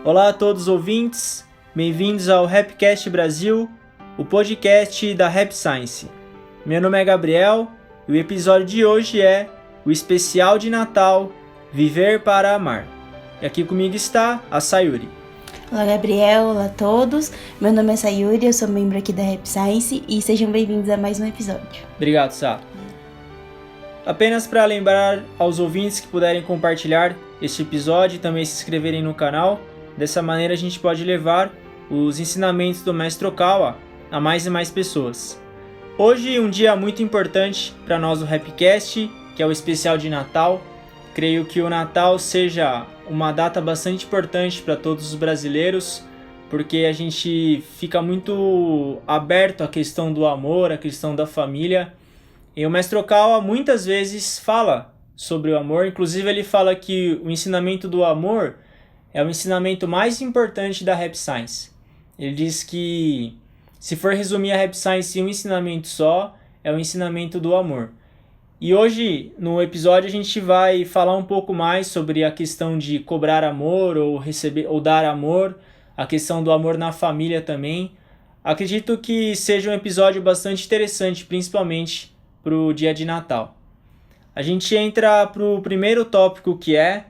Olá a todos os ouvintes, bem-vindos ao Rapcast Brasil, o podcast da Rap Science. Meu nome é Gabriel e o episódio de hoje é o especial de Natal, Viver para Amar. E aqui comigo está a Sayuri. Olá Gabriel, olá a todos, meu nome é Sayuri, eu sou membro aqui da Rap Science e sejam bem-vindos a mais um episódio. Obrigado, Sá. Apenas para lembrar aos ouvintes que puderem compartilhar este episódio e também se inscreverem no canal. Dessa maneira a gente pode levar os ensinamentos do Mestre Okawa a mais e mais pessoas. Hoje um dia muito importante para nós do Rapcast, que é o especial de Natal. Creio que o Natal seja uma data bastante importante para todos os brasileiros, porque a gente fica muito aberto à questão do amor, à questão da família. E o Mestre Okawa muitas vezes fala sobre o amor, inclusive ele fala que o ensinamento do amor é o ensinamento mais importante da Rap Science. Ele diz que, se for resumir a Rap Science em um ensinamento só, é o ensinamento do amor. E hoje, no episódio, a gente vai falar um pouco mais sobre a questão de cobrar amor ou receber ou dar amor, a questão do amor na família também. Acredito que seja um episódio bastante interessante, principalmente para o dia de Natal. A gente entra para o primeiro tópico, que é: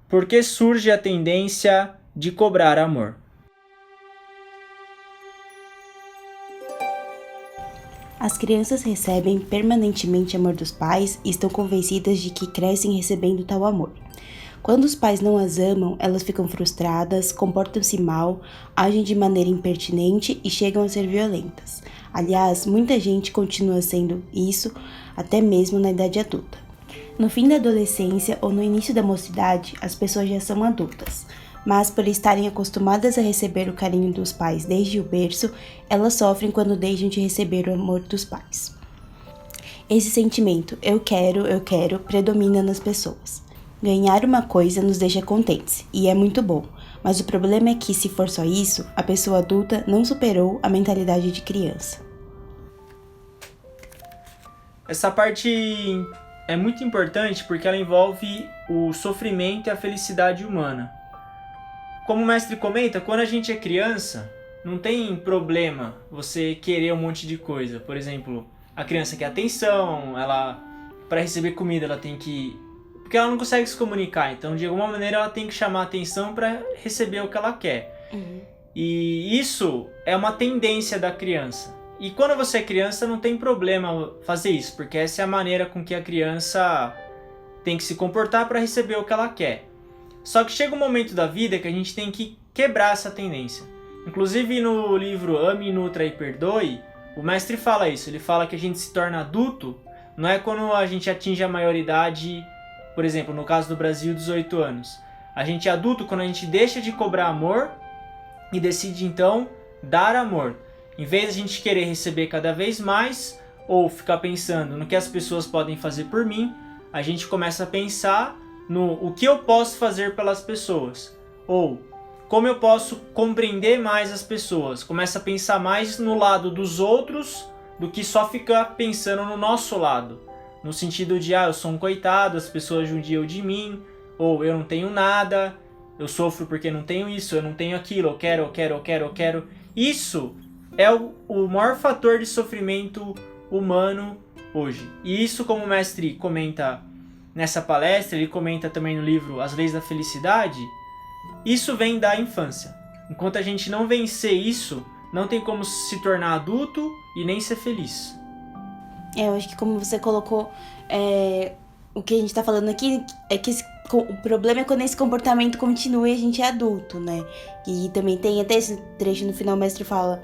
por que surge a tendência de cobrar amor? As crianças recebem permanentemente amor dos pais e estão convencidas de que crescem recebendo tal amor. Quando os pais não as amam, elas ficam frustradas, comportam-se mal, agem de maneira impertinente e chegam a ser violentas. Aliás, muita gente continua sendo isso até mesmo na idade adulta. No fim da adolescência ou no início da mocidade, as pessoas já são adultas, mas por estarem acostumadas a receber o carinho dos pais desde o berço, elas sofrem quando deixam de receber o amor dos pais. Esse sentimento eu quero, predomina nas pessoas. Ganhar uma coisa nos deixa contentes, e é muito bom, mas o problema é que, se for só isso, a pessoa adulta não superou a mentalidade de criança. Essa parte é muito importante porque ela envolve o sofrimento e a felicidade humana. Como o mestre comenta, quando a gente é criança, não tem problema você querer um monte de coisa. Por exemplo, a criança quer atenção, ela, para receber comida, ela tem que... porque ela não consegue se comunicar, então de alguma maneira ela tem que chamar atenção para receber o que ela quer. E isso é uma tendência da criança. E quando você é criança, não tem problema fazer isso, porque essa é a maneira com que a criança tem que se comportar para receber o que ela quer. Só que chega um momento da vida que a gente tem que quebrar essa tendência. Inclusive no livro Ame, Nutra e Perdoe, o mestre fala isso. Ele fala que a gente se torna adulto, não é quando a gente atinge a maioridade, por exemplo, no caso do Brasil, 18 anos. A gente é adulto quando a gente deixa de cobrar amor e decide então dar amor. Em vez de a gente querer receber cada vez mais ou ficar pensando no que as pessoas podem fazer por mim, a gente começa a pensar no o que eu posso fazer pelas pessoas, ou como eu posso compreender mais as pessoas. Começa a pensar mais no lado dos outros do que só ficar pensando no nosso lado, no sentido de, eu sou um coitado, as pessoas judiam de mim, ou eu não tenho nada, eu sofro porque não tenho isso, eu não tenho aquilo, eu quero. Isso é o maior fator de sofrimento humano hoje. E isso, como o mestre comenta nessa palestra, ele comenta também no livro As Leis da Felicidade, isso vem da infância. Enquanto a gente não vencer isso, não tem como se tornar adulto e nem ser feliz. Eu acho que, como você colocou, o que a gente tá falando aqui é que o problema é quando esse comportamento continua e a gente é adulto, né? E também tem até esse trecho no final, o mestre fala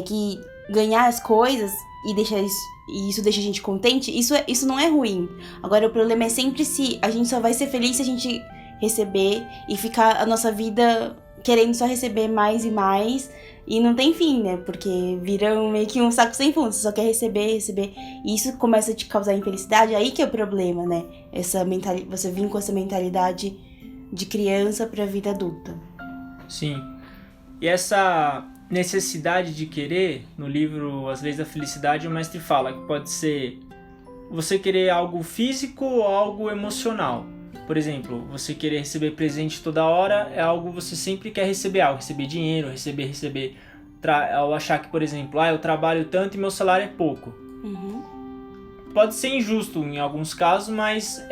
que ganhar as coisas e isso deixa a gente contente, isso não é ruim. Agora, o problema é sempre se a gente só vai ser feliz se a gente receber e ficar a nossa vida querendo só receber mais e mais, e não tem fim, né? Porque vira meio que um saco sem fundo, você só quer receber, e isso começa a te causar infelicidade, aí que é o problema, né? Você vir com essa mentalidade de criança pra vida adulta. Sim. E essa necessidade de querer, no livro As Leis da Felicidade, o mestre fala que pode ser você querer algo físico ou algo emocional. por exemplo, você querer receber presente toda hora é algo que você sempre quer receber algo, receber dinheiro, receber, ao achar que, por exemplo, eu trabalho tanto e meu salário é pouco. Pode ser injusto em alguns casos, mas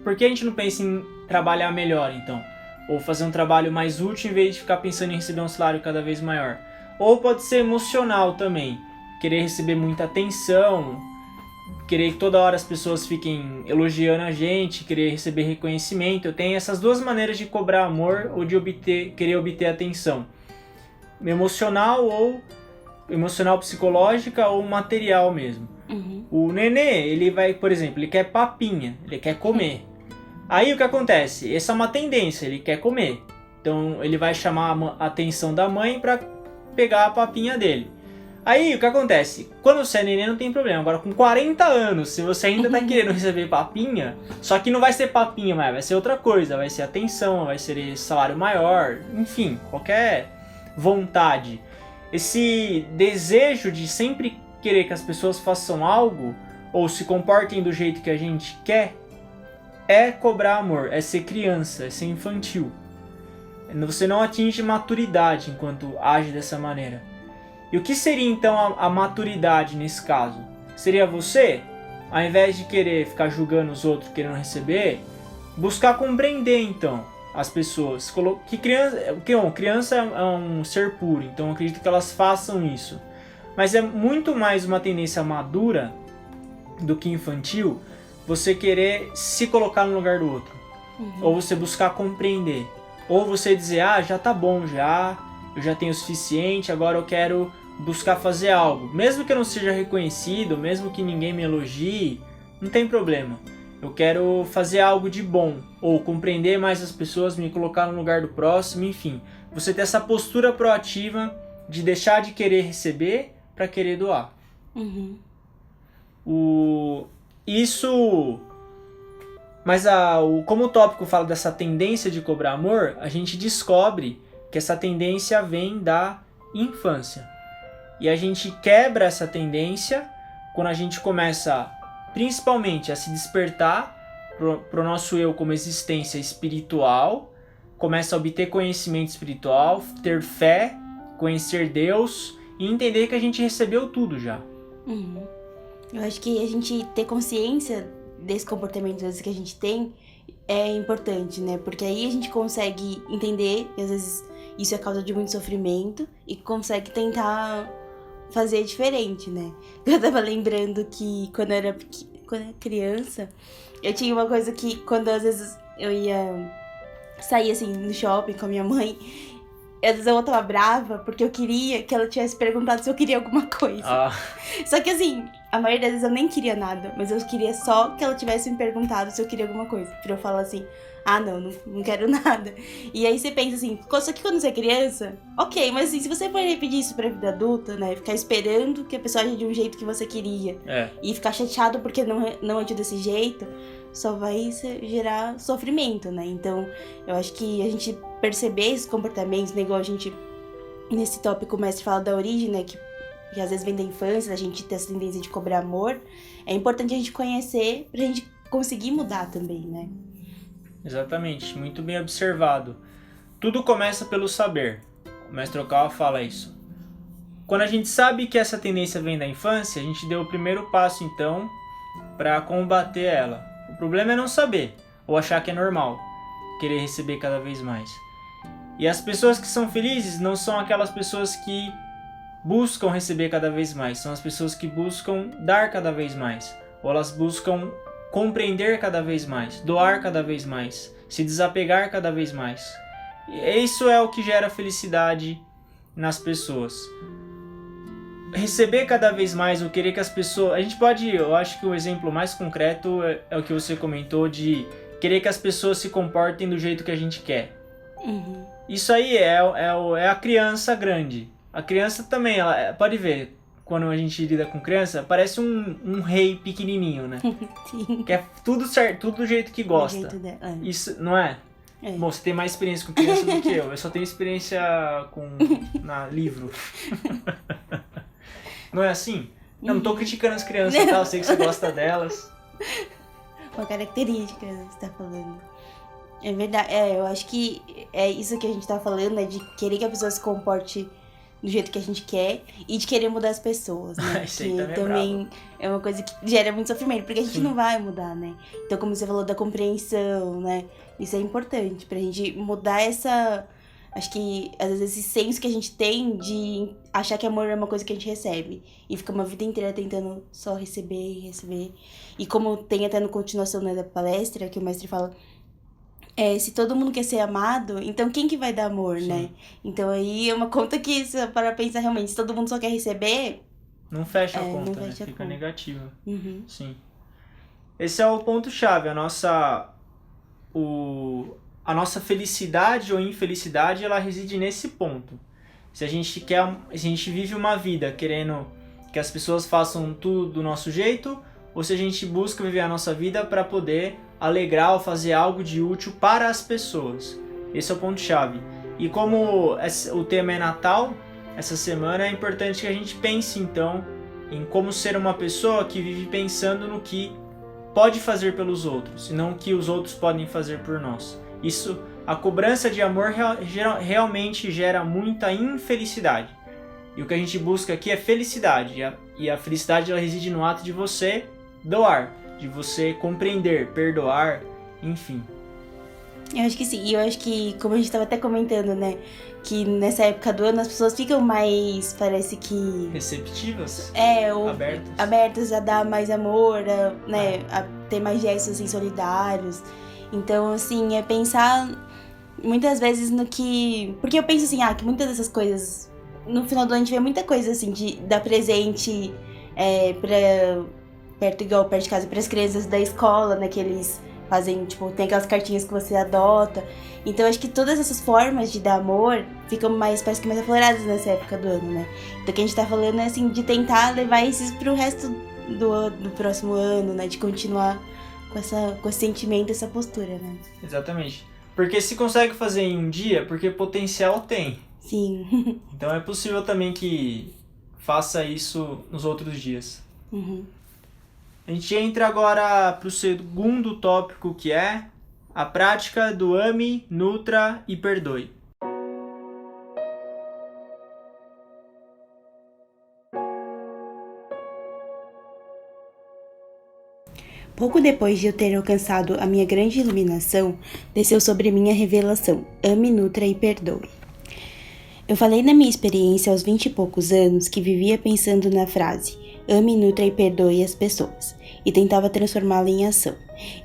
por que a gente não pensa em trabalhar melhor, então? Ou fazer um trabalho mais útil em vez de ficar pensando em receber um salário cada vez maior? Ou pode ser emocional também, querer receber muita atenção, querer que toda hora as pessoas fiquem elogiando a gente, querer receber reconhecimento. Eu tenho essas duas maneiras de cobrar amor ou de querer obter atenção. Emocional psicológica ou material mesmo. O nenê, ele vai, por exemplo, ele quer papinha, ele quer comer. Aí o que acontece? Essa é uma tendência, ele quer comer. Então ele vai chamar a atenção da mãe para pegar a papinha dele. Aí o que acontece? Quando você é neném não tem problema. Agora com 40 anos, se você ainda tá querendo receber papinha, só que não vai ser papinha mais, vai ser outra coisa, vai ser atenção, vai ser salário maior, enfim, qualquer vontade. Esse desejo de sempre querer que as pessoas façam algo ou se comportem do jeito que a gente quer é cobrar amor, é ser criança, é ser infantil. Você não atinge maturidade enquanto age dessa maneira. E o que seria então a maturidade nesse caso? Seria você, ao invés de querer ficar julgando os outros querendo receber, buscar compreender então as pessoas. Criança é um ser puro, então eu acredito que elas façam isso. Mas é muito mais uma tendência madura do que infantil você querer se colocar no lugar do outro. Ou você buscar compreender. Ou você dizer, já tá bom eu já tenho o suficiente, agora eu quero buscar fazer algo. Mesmo que eu não seja reconhecido, mesmo que ninguém me elogie, não tem problema. Eu quero fazer algo de bom, ou compreender mais as pessoas, me colocar no lugar do próximo, enfim. Você ter essa postura proativa de deixar de querer receber para querer doar. Mas como o tópico fala dessa tendência de cobrar amor, a gente descobre que essa tendência vem da infância. E a gente quebra essa tendência quando a gente começa, principalmente, a se despertar pro nosso eu como existência espiritual, começa a obter conhecimento espiritual, ter fé, conhecer Deus e entender que a gente recebeu tudo já. Eu acho que a gente ter consciência desse comportamento às vezes, que a gente tem é importante, né? Porque aí a gente consegue entender que às vezes isso é causa de muito sofrimento e consegue tentar fazer diferente, né? Eu tava lembrando que quando eu era criança, eu tinha uma coisa que quando às vezes eu ia sair assim no shopping com a minha mãe, às vezes eu tava brava porque eu queria que ela tivesse perguntado se eu queria alguma coisa. Só que assim, a maioria das vezes eu nem queria nada, mas eu queria só que ela tivesse me perguntado se eu queria alguma coisa. Pra eu falar assim, não quero nada. E aí você pensa assim, só que quando você é criança, ok, mas assim, se você for repetir isso pra vida adulta, né, ficar esperando que a pessoa aja de um jeito que você queria e ficar chateado porque não agiu desse jeito, só vai gerar sofrimento, né? Então, eu acho que a gente perceber esses comportamentos, né, igual a gente, nesse tópico o mestre fala da origem, né, que às vezes vem da infância, da gente ter essa tendência de cobrar amor, é importante a gente conhecer pra gente conseguir mudar também, né? Exatamente, muito bem observado. Tudo começa pelo saber. O mestre Okawa fala isso. Quando a gente sabe que essa tendência vem da infância, a gente deu o primeiro passo, então, para combater ela. O problema é não saber, ou achar que é normal, querer receber cada vez mais. E as pessoas que são felizes não são aquelas pessoas que buscam receber cada vez mais, são as pessoas que buscam dar cada vez mais, ou elas buscam compreender cada vez mais, doar cada vez mais, se desapegar cada vez mais. E isso é o que gera felicidade nas pessoas. Receber cada vez mais, ou querer que as pessoas... eu acho que o exemplo mais concreto é o que você comentou de querer que as pessoas se comportem do jeito que a gente quer. Isso aí é a criança grande. A criança também, ela pode ver, quando a gente lida com criança, parece um rei pequenininho, né? Sim. Que é tudo certo, tudo do jeito que gosta. Do jeito dela. Isso, não é? Bom, você tem mais experiência com criança do que eu. Eu só tenho experiência na livro. Não é assim? Não tô criticando as crianças, tá? Eu sei que você gosta delas. uma característica, né, que você tá falando. É verdade, eu acho que é isso que a gente tá falando, né? De querer que a pessoa se comporte do jeito que a gente quer e de querer mudar as pessoas, né? Isso aí que também é uma coisa que gera muito sofrimento, porque a gente não vai mudar, né? Então, como você falou da compreensão, né? Isso é importante pra gente mudar essa... Acho que, às vezes, esse senso que a gente tem de achar que amor é uma coisa que a gente recebe. E fica uma vida inteira tentando só receber e receber. E como tem até na continuação, né, da palestra, que o mestre fala... se todo mundo quer ser amado, então quem que vai dar amor, né? Então aí é uma conta que, para pensar realmente, se todo mundo só quer receber... Não fecha a conta, não fecha né? Fica conta. negativa. Uhum. Sim. Esse é o ponto-chave. A nossa felicidade ou infelicidade, ela reside nesse ponto. Se a gente vive uma vida querendo que as pessoas façam tudo do nosso jeito, ou se a gente busca viver a nossa vida para poder alegrar ou fazer algo de útil para as pessoas. Esse é o ponto-chave. E como o tema é Natal, essa semana é importante que a gente pense, então, em como ser uma pessoa que vive pensando no que pode fazer pelos outros, e não o que os outros podem fazer por nós. Isso, a cobrança de amor realmente gera muita infelicidade. E o que a gente busca aqui é felicidade. E a felicidade, ela reside no ato de você doar, de você compreender, perdoar, enfim. Eu acho que sim. E eu acho que, como a gente estava até comentando, né? Que nessa época do ano as pessoas ficam mais, parece que... receptivas? Ou abertas a dar mais amor, né? A ter mais gestos assim, solidários. Então, assim, é pensar muitas vezes no que... Porque eu penso assim, que muitas dessas coisas... No final do ano a gente vê muita coisa assim, de dar presente perto de casa, para as crianças da escola, né? Que eles fazem, tipo, tem aquelas cartinhas que você adota. Então, acho que todas essas formas de dar amor ficam parece que mais afloradas nessa época do ano, né? Então, o que a gente tá falando é, assim, de tentar levar esses pro resto do próximo ano, né? De continuar com esse sentimento, essa postura, né? Exatamente. Porque se consegue fazer em um dia, porque potencial tem. Sim. Então, é possível também que faça isso nos outros dias. Uhum. A gente entra agora para o segundo tópico, que é a prática do ame, nutra e perdoe. Pouco depois de eu ter alcançado a minha grande iluminação, desceu sobre mim a revelação: ame, nutra e perdoe. Eu falei na minha experiência aos 20 e poucos anos que vivia pensando na frase ame, nutra e perdoe as pessoas, e tentava transformá-la em ação.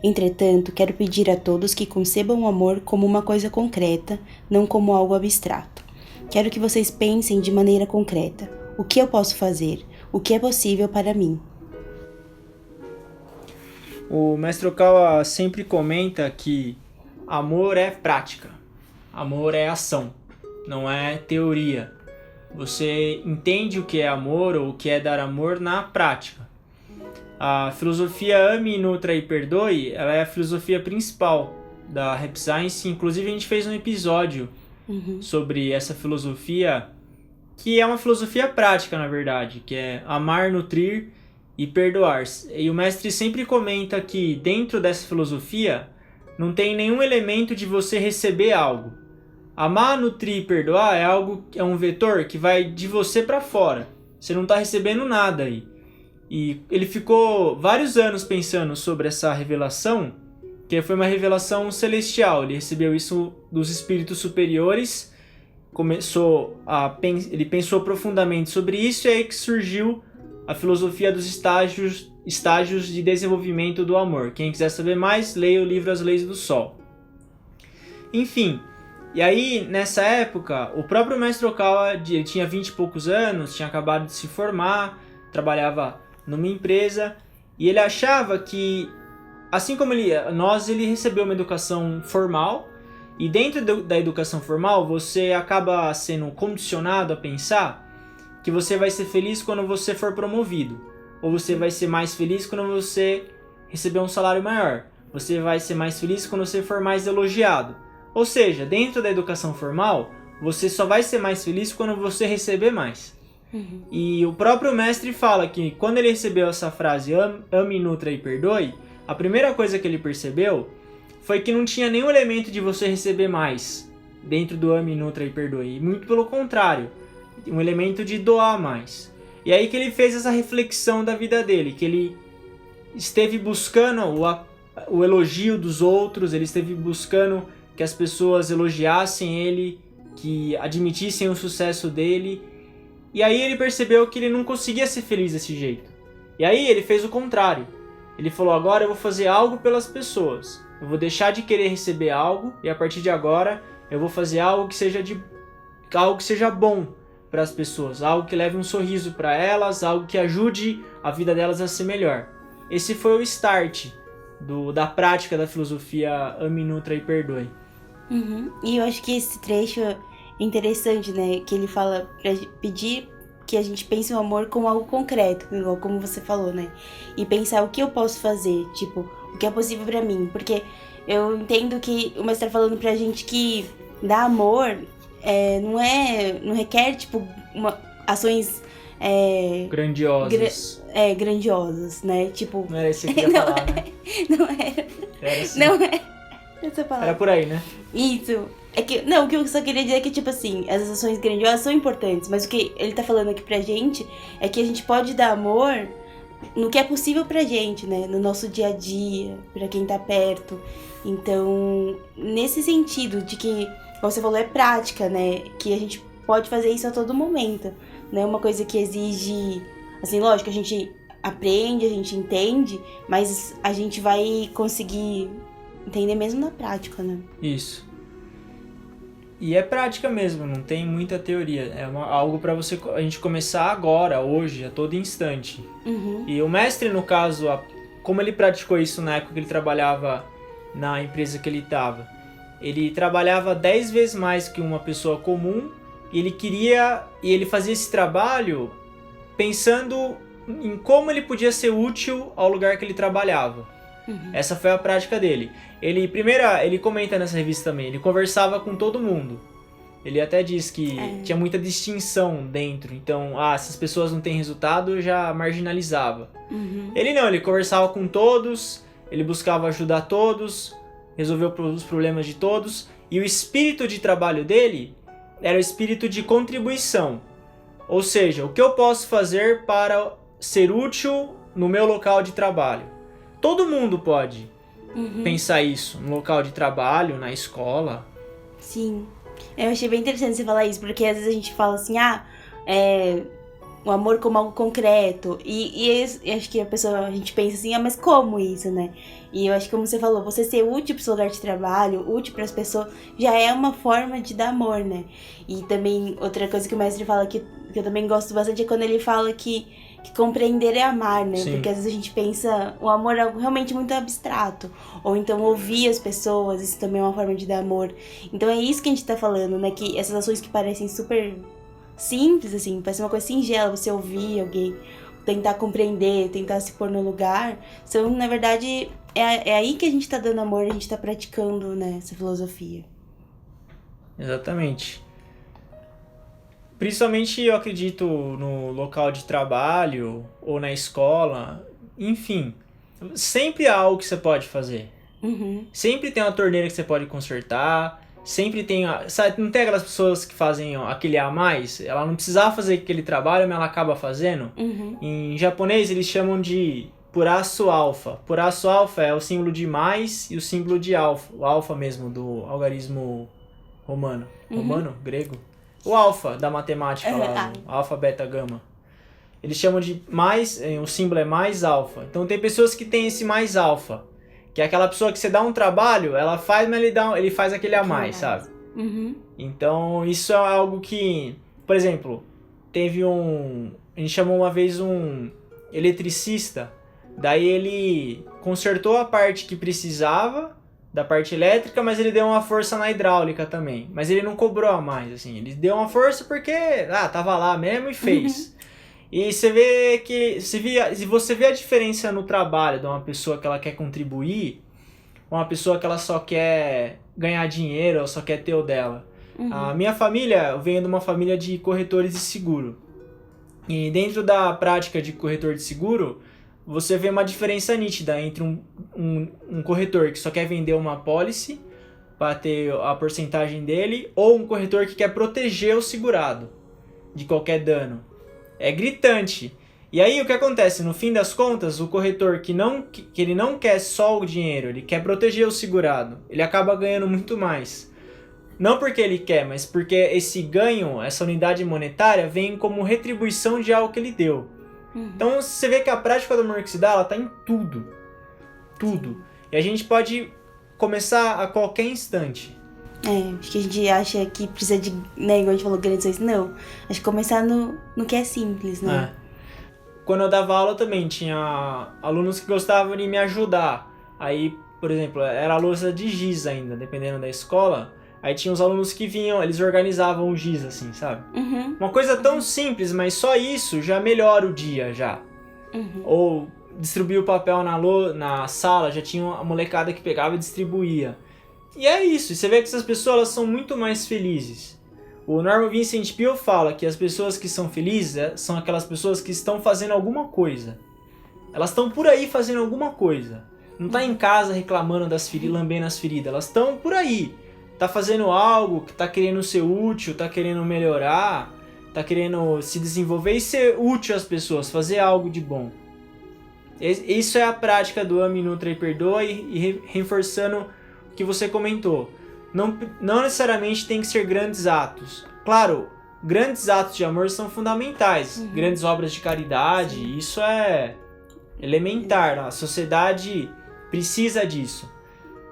Entretanto, quero pedir a todos que concebam o amor como uma coisa concreta, não como algo abstrato. Quero que vocês pensem de maneira concreta. O que eu posso fazer? O que é possível para mim? O mestre Okawa sempre comenta que amor é prática, amor é ação, não é teoria. Você entende o que é amor ou o que é dar amor na prática. A filosofia ame, nutra e perdoe, ela é a filosofia principal da Rap Science. Inclusive a gente fez um episódio sobre essa filosofia, que é uma filosofia prática, na verdade, que é amar, nutrir e perdoar. E o mestre sempre comenta que dentro dessa filosofia não tem nenhum elemento de você receber algo. Amar, nutrir e perdoar é um vetor que vai de você para fora. Você não está recebendo nada aí. E ele ficou vários anos pensando sobre essa revelação, que foi uma revelação celestial. Ele recebeu isso dos espíritos superiores, ele pensou profundamente sobre isso, e aí que surgiu a filosofia dos estágios de desenvolvimento do amor. Quem quiser saber mais, leia o livro As Leis do Sol. Enfim, e aí nessa época, o próprio mestre Okawa, ele tinha 20 e poucos anos, tinha acabado de se formar, trabalhava numa empresa, e ele achava que, assim como ele recebeu uma educação formal, e dentro da educação formal você acaba sendo condicionado a pensar que você vai ser feliz quando você for promovido, ou você vai ser mais feliz quando você receber um salário maior, você vai ser mais feliz quando você for mais elogiado. Ou seja, dentro da educação formal, você só vai ser mais feliz quando você receber mais. E o próprio mestre fala que quando ele recebeu essa frase ame, nutra e perdoe, a primeira coisa que ele percebeu foi que não tinha nenhum elemento de você receber mais dentro do ame, nutra e perdoe. E muito pelo contrário, um elemento de doar mais. E aí que ele fez essa reflexão da vida dele, que ele esteve buscando o elogio dos outros, ele esteve buscando que as pessoas elogiassem ele, que admitissem o sucesso dele. E aí ele percebeu que ele não conseguia ser feliz desse jeito. E aí ele fez o contrário. Ele falou, agora eu vou fazer algo pelas pessoas. Eu vou deixar de querer receber algo e a partir de agora eu vou fazer algo que seja bom para as pessoas, algo que leve um sorriso para elas, algo que ajude a vida delas a ser melhor. Esse foi o start da prática da filosofia Ame, Nutra e Perdoe. E eu acho que esse trecho é interessante, né? Que ele fala pra pedir que a gente pense o amor como algo concreto, igual como você falou, né? E pensar o que eu posso fazer, tipo, o que é possível pra mim. Porque eu entendo que o mestre tá falando pra gente que dar amor não requer, tipo, ações... grandiosas. Grandiosas, né? Tipo... Não era isso que você queria falar, né? Não era. Era assim. Não é essa palavra. Era por aí, né? Isso. O que eu só queria dizer é que, tipo assim, as ações grandiosas são importantes, mas o que ele tá falando aqui pra gente é que a gente pode dar amor no que é possível pra gente, né? No nosso dia a dia, pra quem tá perto. Então, nesse sentido de que, como você falou, é prática, né? Que a gente pode fazer isso a todo momento. Não é uma coisa que exige... Assim, lógico, a gente aprende, a gente entende, mas a gente vai conseguir entender mesmo na prática, né? Isso. E é prática mesmo, não tem muita teoria. É algo para a gente começar agora, hoje, a todo instante. E o mestre, no caso, como ele praticou isso na época que ele trabalhava na empresa que ele estava, ele trabalhava 10 vezes mais que uma pessoa comum e ele fazia esse trabalho pensando em como ele podia ser útil ao lugar que ele trabalhava. Essa foi a prática dele. Ele comenta nessa revista também, ele conversava com todo mundo. Ele até diz que tinha muita distinção dentro. Então, se as pessoas não têm resultado, eu já marginalizava. Ele conversava com todos, ele buscava ajudar todos, resolveu os problemas de todos. E o espírito de trabalho dele era o espírito de contribuição. Ou seja, o que eu posso fazer para ser útil no meu local de trabalho? Todo mundo pode pensar isso no local de trabalho, na escola. Sim. Eu achei bem interessante você falar isso, porque às vezes a gente fala assim, o amor como algo concreto. E acho que a gente pensa assim, mas como isso, né? E eu acho que como você falou, você ser útil pro seu lugar de trabalho, útil pras pessoas, já é uma forma de dar amor, né? E também, outra coisa que o mestre fala que eu também gosto bastante é quando ele fala que compreender é amar, né? Sim. Porque às vezes a gente pensa, o amor é algo realmente muito abstrato. Ou então ouvir as pessoas, isso também é uma forma de dar amor. Então é isso que a gente tá falando, né? Que essas ações que parecem super simples, assim, parece uma coisa singela, você ouvir alguém, tentar compreender, tentar se pôr no lugar, são, na verdade, é aí que a gente tá dando amor, a gente tá praticando, né, essa filosofia. Exatamente. Principalmente, eu acredito, no local de trabalho ou na escola, enfim, sempre há algo que você pode fazer. Sempre tem uma torneira que você pode consertar, sempre tem... Sabe, não tem aquelas pessoas que fazem aquele a mais? Ela não precisava fazer aquele trabalho, mas ela acaba fazendo. Em japonês, eles chamam de puraço alfa. Puraço alfa é o símbolo de mais e o símbolo de alfa. O alfa mesmo, do algarismo romano. Romano? Grego? O alfa da matemática lá, o alfa, beta, gama. Eles chamam de mais, o símbolo é mais alfa. Então tem pessoas que têm esse mais alfa, que é aquela pessoa que você dá um trabalho, ela faz, mas ele faz aquele a mais, sabe? Então isso é algo que, por exemplo, a gente chamou uma vez um eletricista, daí ele consertou a parte que precisava da parte elétrica, mas ele deu uma força na hidráulica também. Mas ele não cobrou a mais, assim. Ele deu uma força porque, tava lá mesmo e fez. E você vê que... Se você vê a diferença no trabalho de uma pessoa que ela quer contribuir, uma pessoa que ela só quer ganhar dinheiro, ou só quer ter o dela. A minha família, eu venho de uma família de corretores de seguro. E dentro da prática de corretor de seguro, você vê uma diferença nítida entre um corretor que só quer vender uma apólice para ter a porcentagem dele, ou um corretor que quer proteger o segurado de qualquer dano. É gritante. E aí o que acontece? No fim das contas, o corretor que ele não quer só o dinheiro, ele quer proteger o segurado, ele acaba ganhando muito mais. Não porque ele quer, mas porque esse ganho, essa unidade monetária, vem como retribuição de algo que ele deu. Então você vê que a prática do amor que se dá, ela tá em tudo. Tudo. E a gente pode começar a qualquer instante. Acho que a gente acha que precisa de, né, igual a gente falou, grandes coisas. Não, acho que começar no que é simples, né? Quando eu dava aula também, tinha alunos que gostavam de me ajudar. Aí, por exemplo, era a lousa de giz ainda, dependendo da escola. Aí tinha os alunos que vinham, eles organizavam o giz, assim, sabe? Uma coisa tão simples, mas só isso já melhora o dia, já. Ou distribuir o papel na sala, já tinha a molecada que pegava e distribuía. E é isso, e você vê que essas pessoas elas são muito mais felizes. O Norman Vincent Peale fala que as pessoas que são felizes são aquelas pessoas que estão fazendo alguma coisa. Elas estão por aí fazendo alguma coisa. Não tá em casa reclamando lambendo as feridas, elas estão por aí. Tá fazendo algo, que tá querendo ser útil, tá querendo melhorar, tá querendo se desenvolver e ser útil às pessoas, fazer algo de bom. Isso é a prática do ame, nutra e perdoa, e reforçando o que você comentou. Não necessariamente tem que ser grandes atos. Claro, grandes atos de amor são fundamentais. Grandes obras de caridade, isso é elementar. A sociedade precisa disso.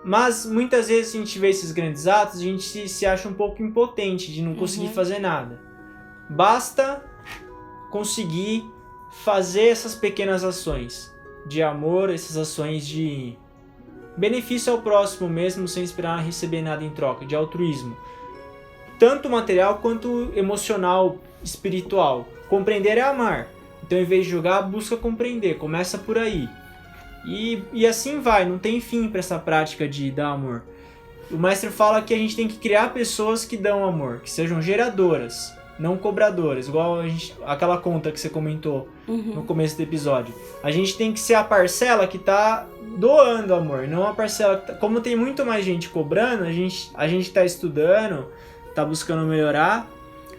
Mas muitas vezes a gente vê esses grandes atos, a gente se acha um pouco impotente de não conseguir fazer nada. Basta conseguir fazer essas pequenas ações de amor, essas ações de benefício ao próximo mesmo, sem esperar receber nada em troca, de altruísmo. Tanto material quanto emocional, espiritual. Compreender é amar. Então, em vez de julgar, busca compreender. Começa por aí. E assim vai, não tem fim para essa prática de dar amor. O mestre fala que a gente tem que criar pessoas que dão amor, que sejam geradoras, não cobradoras, igual aquela conta que você comentou no começo do episódio. A gente tem que ser a parcela que tá doando amor, não a parcela que tá... Como tem muito mais gente cobrando, a gente tá estudando, tá buscando melhorar,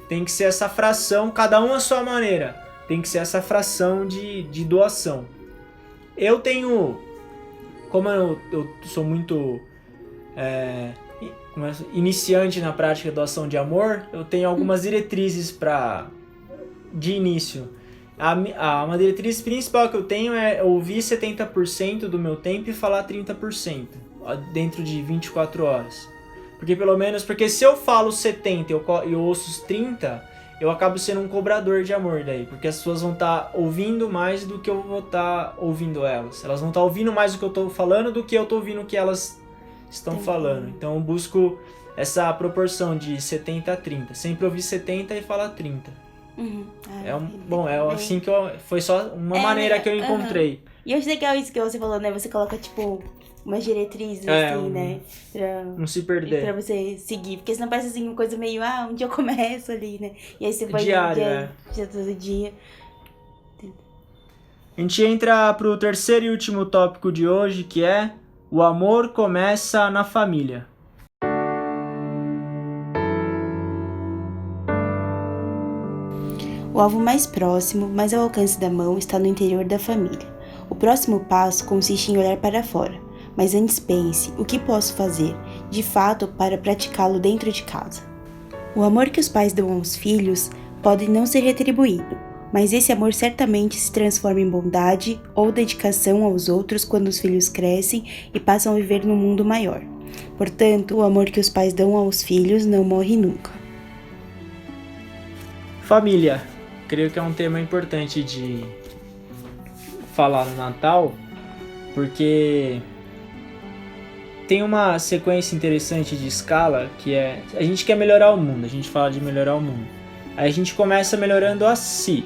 tem que ser essa fração, cada um à sua maneira, tem que ser essa fração de doação. Eu tenho, como eu sou muito iniciante na prática da doação de amor, eu tenho algumas diretrizes de início. Uma diretriz principal que eu tenho é ouvir 70% do meu tempo e falar 30% dentro de 24 horas. Porque se eu falo 70 e eu ouço os 30, eu acabo sendo um cobrador de amor daí, porque as pessoas vão estar ouvindo mais do que eu vou estar ouvindo elas. Elas vão estar ouvindo mais do que eu estou falando do que eu estou ouvindo o que elas estão falando. Então eu busco essa proporção de 70 a 30. Sempre ouvir 70 e falar 30. Assim que foi só uma maneira que eu encontrei. E eu acho legal isso que você falou, né? Você coloca, tipo, umas diretrizes, assim, né? Pra não se perder. Pra você seguir. Porque senão parece assim, uma coisa meio, um dia eu começo ali, né? E aí você vai... Diário, todo dia. A gente entra pro terceiro e último tópico de hoje, que é: o amor começa na família. O alvo mais próximo, mais ao alcance da mão, está no interior da família. O próximo passo consiste em olhar para fora, mas antes pense: o que posso fazer, de fato, para praticá-lo dentro de casa? O amor que os pais dão aos filhos pode não ser retribuído, mas esse amor certamente se transforma em bondade ou dedicação aos outros quando os filhos crescem e passam a viver num mundo maior. Portanto, o amor que os pais dão aos filhos não morre nunca. Família. Creio que é um tema importante de falar no Natal, porque tem uma sequência interessante de escala que é: a gente quer melhorar o mundo, a gente fala de melhorar o mundo. Aí a gente começa melhorando a si.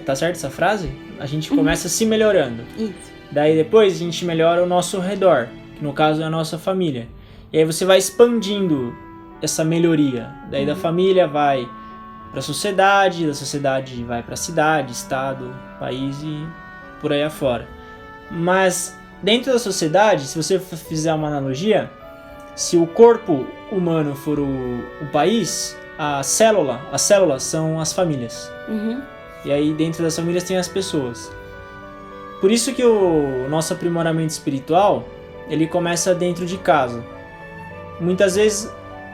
Tá certo essa frase? A gente começa se melhorando. Isso. Daí depois a gente melhora o nosso redor, que no caso é a nossa família. E aí você vai expandindo essa melhoria. Daí da família vai para a sociedade, da sociedade vai para a cidade, estado, país e por aí afora. Mas dentro da sociedade, se você fizer uma analogia, se o corpo humano for o país, as células são as famílias. E aí dentro das famílias tem as pessoas. Por isso que o nosso aprimoramento espiritual, ele começa dentro de casa. Muitas vezes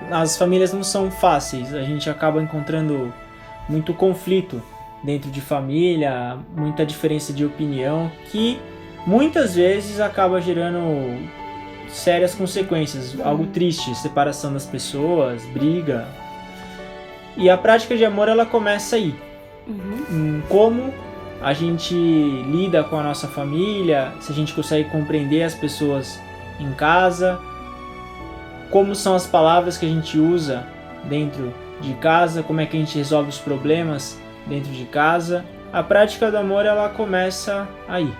as famílias não são fáceis, a gente acaba encontrando muito conflito dentro de família, muita diferença de opinião, que muitas vezes acaba gerando sérias consequências, algo triste, separação das pessoas, briga. E a prática de amor, ela começa aí. Em como a gente lida com a nossa família, se a gente consegue compreender as pessoas em casa, como são as palavras que a gente usa dentro de casa, como é que a gente resolve os problemas dentro de casa. A prática do amor, ela começa aí.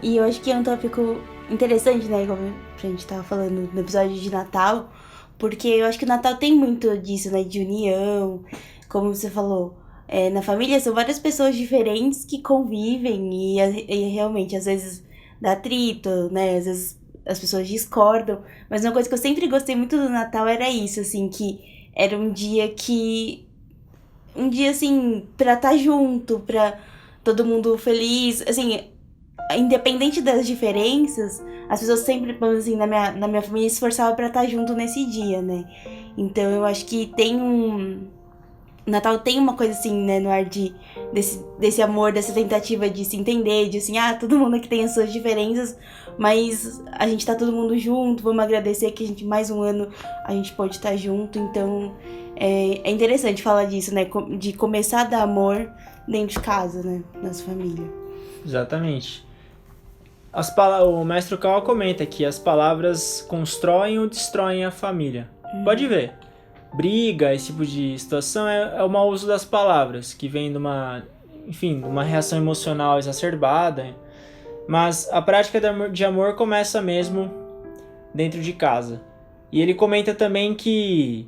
E eu acho que é um tópico interessante, né, como a gente tava falando no episódio de Natal, porque eu acho que o Natal tem muito disso, né, de união, como você falou, na família são várias pessoas diferentes que convivem e realmente, às vezes, dá atrito, né, às vezes as pessoas discordam, mas uma coisa que eu sempre gostei muito do Natal era isso, assim, que era um dia, assim, pra estar junto, pra todo mundo feliz, assim, independente das diferenças, as pessoas sempre, assim, na minha família se esforçavam pra estar junto nesse dia, né? Então eu acho que o Natal tem uma coisa assim, né, no ar desse amor, dessa tentativa de se entender, de assim, todo mundo aqui tem as suas diferenças, mas a gente tá todo mundo junto, vamos agradecer que mais um ano a gente pode estar junto. Então é interessante falar disso, né, de começar a dar amor dentro de casa, né, nas famílias. Exatamente. O mestre Kawa comenta que as palavras constroem ou destroem a família. Pode ver. Briga, esse tipo de situação é o mau uso das palavras, que vem de uma reação emocional exacerbada. Mas a prática de amor começa mesmo dentro de casa. E ele comenta também que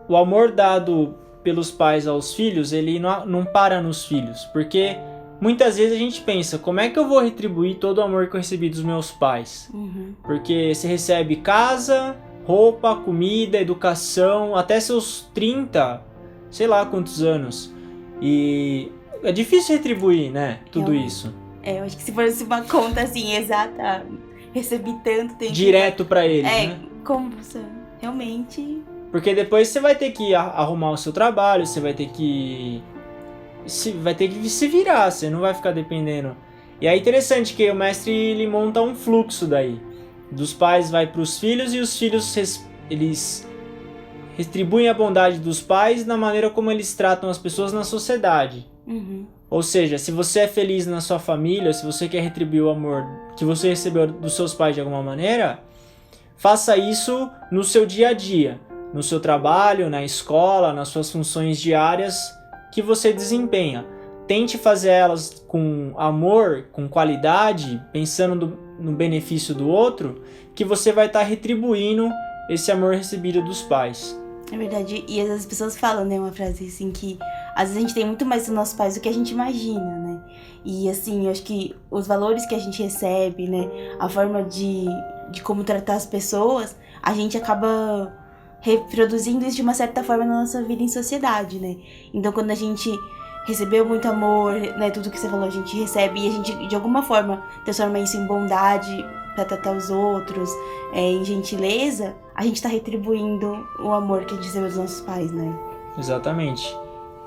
o amor dado pelos pais aos filhos, ele não para nos filhos, porque muitas vezes a gente pensa, como é que eu vou retribuir todo o amor que eu recebi dos meus pais? Porque você recebe casa, roupa, comida, educação, até seus 30, sei lá quantos anos. E é difícil retribuir, né, tudo isso. Eu acho que se fosse uma conta assim, exata, recebi tanto, tem direto pra eles, né? Como você realmente... Porque depois você vai ter que arrumar o seu trabalho, você vai ter que se virar, você não vai ficar dependendo. E é interessante que o mestre, ele monta um fluxo daí. Dos pais vai para os filhos, e os filhos eles retribuem a bondade dos pais na maneira como eles tratam as pessoas na sociedade. Ou seja, se você é feliz na sua família, se você quer retribuir o amor que você recebeu dos seus pais de alguma maneira, faça isso no seu dia a dia, no seu trabalho, na escola, nas suas funções diárias que você desempenha. Tente fazer elas com amor, com qualidade, pensando no benefício do outro, que você vai estar retribuindo esse amor recebido dos pais. É verdade, e às vezes as pessoas falam, né, uma frase assim, que às vezes a gente tem muito mais dos nossos pais do que a gente imagina, né? E assim, eu acho que os valores que a gente recebe, né, a forma de como tratar as pessoas, a gente acaba reproduzindo isso de uma certa forma na nossa vida em sociedade, né? Então quando a gente recebeu muito amor, né, tudo que você falou, a gente recebe e a gente de alguma forma transforma isso em bondade pra tratar os outros, em gentileza, a gente tá retribuindo o amor que a gente recebeu dos nossos pais, né? Exatamente.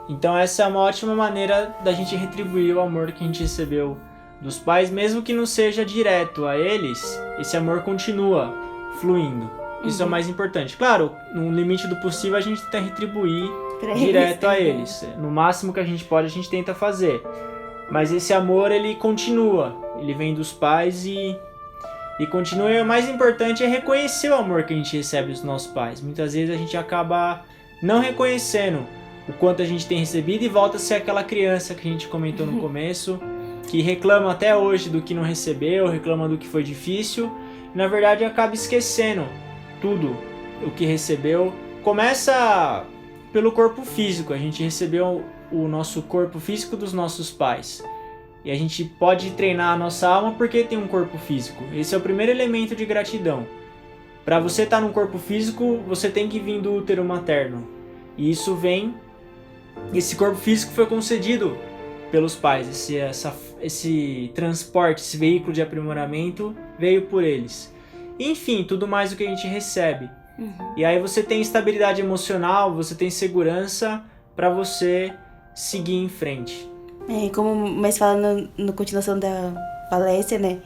Então essa é uma ótima maneira da gente retribuir o amor que a gente recebeu dos pais, mesmo que não seja direto a eles, esse amor continua fluindo. Isso é o mais importante. Claro, no limite do possível a gente tenta retribuir direto a eles. No máximo que a gente pode, a gente tenta fazer. Mas esse amor, ele continua. Ele vem dos pais e continua. E o mais importante é reconhecer o amor que a gente recebe dos nossos pais. Muitas vezes a gente acaba não reconhecendo o quanto a gente tem recebido e volta a ser aquela criança que a gente comentou no começo, que reclama até hoje do que não recebeu, reclama do que foi difícil. E, na verdade, acaba esquecendo tudo o que recebeu. Começa pelo corpo físico. A gente recebeu o nosso corpo físico dos nossos pais. E a gente pode treinar a nossa alma porque tem um corpo físico. Esse é o primeiro elemento de gratidão. Para você estar num corpo físico, você tem que vir do útero materno. E isso vem... Esse corpo físico foi concedido pelos pais. Esse transporte, esse veículo de aprimoramento veio por eles. Enfim, tudo mais do que a gente recebe. E aí você tem estabilidade emocional, você tem segurança para você seguir em frente. Mas fala na continuação da palestra, né?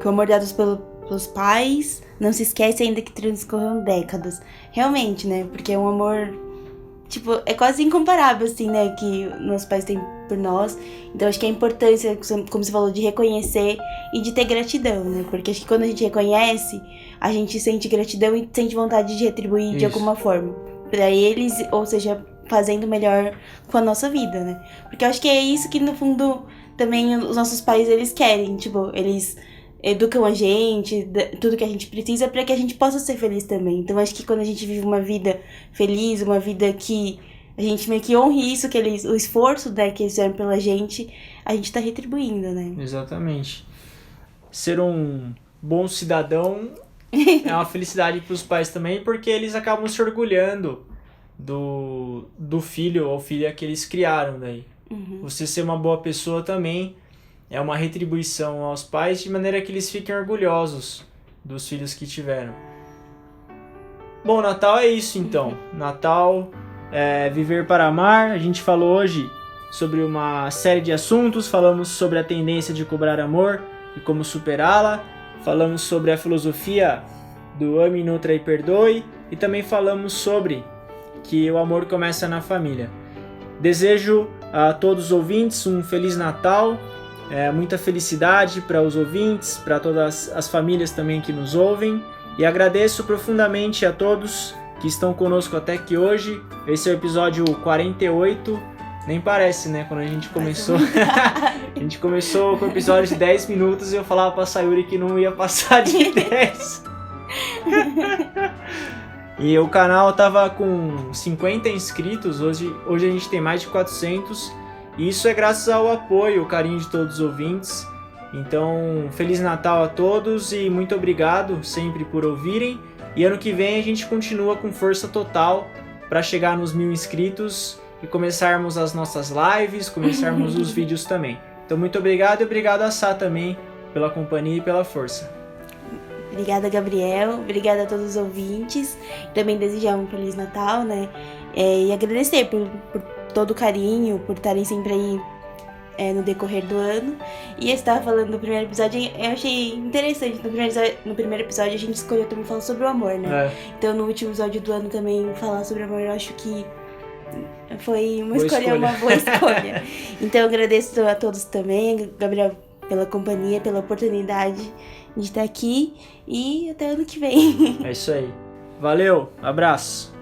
Que o amor dado pelos pais não se esquece ainda que transcorram décadas. Realmente, né? Porque é um amor, tipo, é quase incomparável, assim, né? Que nossos pais têm por nós. Então acho que a importância, como você falou, de reconhecer e de ter gratidão, né? Porque acho que quando a gente reconhece, a gente sente gratidão e sente vontade de retribuir de alguma forma pra eles, ou seja, fazendo melhor com a nossa vida, né? Porque eu acho que é isso que, no fundo, também os nossos pais, eles querem. Tipo, eles educam a gente, tudo que a gente precisa pra que a gente possa ser feliz também. Então, acho que quando a gente vive uma vida feliz, uma vida que a gente meio que honre isso, o esforço, né, que eles fizeram pela gente, a gente tá retribuindo, né? Exatamente. Ser um bom cidadão é uma felicidade pros pais também, porque eles acabam se orgulhando do filho ou filha que eles criaram daí. Você ser uma boa pessoa também é uma retribuição aos pais, de maneira que eles fiquem orgulhosos dos filhos que tiveram. Bom, Natal é isso então. Natal é viver para amar. A gente falou hoje sobre uma série de assuntos, falamos sobre a tendência de cobrar amor e como superá-la, falamos sobre a filosofia do ame, nutra e perdoe, e também falamos sobre que o amor começa na família. Desejo a todos os ouvintes um Feliz Natal, muita felicidade para os ouvintes, para todas as famílias também que nos ouvem, e agradeço profundamente a todos que estão conosco até aqui hoje. Esse é o episódio 48, nem parece, né, quando a gente começou. A gente começou com o episódio de 10 minutos e eu falava pra Sayuri que não ia passar de 10. E o canal tava com 50 inscritos, hoje a gente tem mais de 400, e isso é graças ao apoio, o carinho de todos os ouvintes. Então, Feliz Natal a todos e muito obrigado sempre por ouvirem, e ano que vem a gente continua com força total para chegar nos 1000 inscritos e começarmos as nossas lives, começarmos os vídeos também. Então, muito obrigado e obrigado a Sá também pela companhia e pela força. Obrigada, Gabriel. Obrigada a todos os ouvintes. Também desejar um Feliz Natal, né? E agradecer por todo o carinho, por estarem sempre aí no decorrer do ano. E eu estava falando no primeiro episódio, eu achei interessante. No primeiro episódio a gente escolheu também falar sobre o amor, né? Então no último episódio do ano também falar sobre o amor, eu acho que foi uma boa escolha. Então eu agradeço a todos também, Gabriel, pela companhia, pela oportunidade de estar aqui, e até ano que vem. É isso aí. Valeu, abraço.